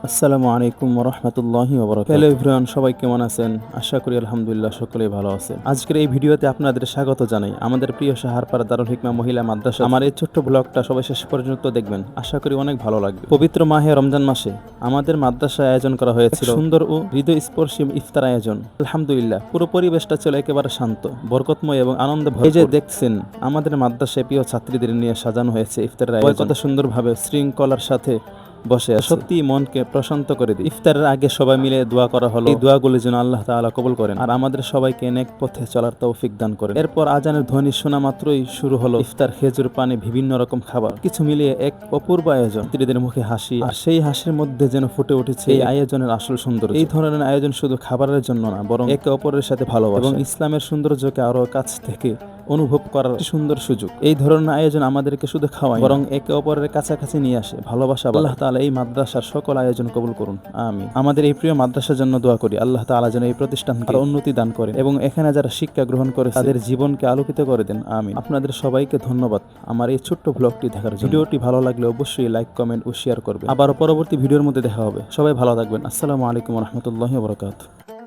আসসালামু আলাইকুম রহমতুল্লাহি ওবরাকাতুহু। হ্যালো এভরিওয়ান, সবাই কেমন আছেন? আশা করি আলহামদুলিল্লাহ সকলেই ভালো আছেন। আজকের এই ভিডিওতে আপনাদের স্বাগত জানাই আমাদের প্রিয় সাহারপাড়া দারুল হিকমা মহিলা মাদ্রাসা। আমার এই ছোট্ট ব্লগটা সবাই শেষ পর্যন্ত দেখবেন, আশা করি অনেক ভালো লাগবে। পবিত্র মাহে রমজান মাসে আমাদের মাদ্রাসায় আয়োজন করা হয়েছিল সুন্দর ও হৃদয়স্পর্শী ইফতার আয়োজন। আলহামদুলিল্লাহ পুরো পরিবেশটা ছিল একেবারে শান্ত, বরকতময় এবং আনন্দে ভরপুর। এই যে দেখছেন, আমাদের মাদ্রাসায় প্রিয় ছাত্রীদের নিয়ে সাজানো হয়েছে ইফতারের আয়োজন। কত সুন্দরভাবে শৃঙ্খলার সাথে বসে সত্যি মনকে প্রশান্ত করে দিই। ইফতারের আগে সবাই মিলে দোয়া করা হলো, এই দোয়াগুলো যেন আল্লাহ তাআলা কবুল করেন আর আমাদের সবাইকে নেক পথে চলার তৌফিক দান করেন। এরপর আজানের ধ্বনি শোনা মাত্রই শুরু হলো ইফতার, খেজুর পানি, বিভিন্ন রকম খাবার, কিছু মিলিয়ে এক অপূর্ব আয়োজন। ছাত্রীদের মুখে হাসি, আর সেই হাসির মধ্যে যেন ফুটে উঠেছে এই আয়োজনের আসল সৌন্দর্য। এই ধরনের আয়োজন শুধু খাবারের জন্য না, বরং একে অপরের সাথে ভালোবাসা এবং ইসলামের সৌন্দর্যকে আরো কাছ থেকে অনুভব করার সুন্দর সুযোগ। এই ধরনের আয়োজন আমাদেরকে শুধু খাওয়ায়, বরং একে অপরের কাছাকাছি নিয়ে আসে ভালোবাসা। আল্লাহ তাআলা এই মাদ্রাসার সকল আয়োজন কবুল করুন, আমিন। আমাদের এই প্রিয় মাদ্রাসার জন্য দোয়া করি আল্লাহ তাআলা যেন এই প্রতিষ্ঠানকে উন্নতি দান করেন এবং এখানে যারা শিক্ষা গ্রহণ করে তাদের জীবনকে আলোকিত করে দেন, আমিন। আপনাদের সবাইকে ধন্যবাদ আমার এই ছোট্ট ব্লগটি দেখার জন্য। ভিডিওটি ভালো লাগলে অবশ্যই লাইক, কমেন্ট ও শেয়ার করবেন। আবার পরবর্তী ভিডিওর মধ্যে দেখা হবে। সবাই ভালো থাকবেন। আসসালামু আলাইকুম রহমতুল্লাহি ওয়া বারাকাতুহু।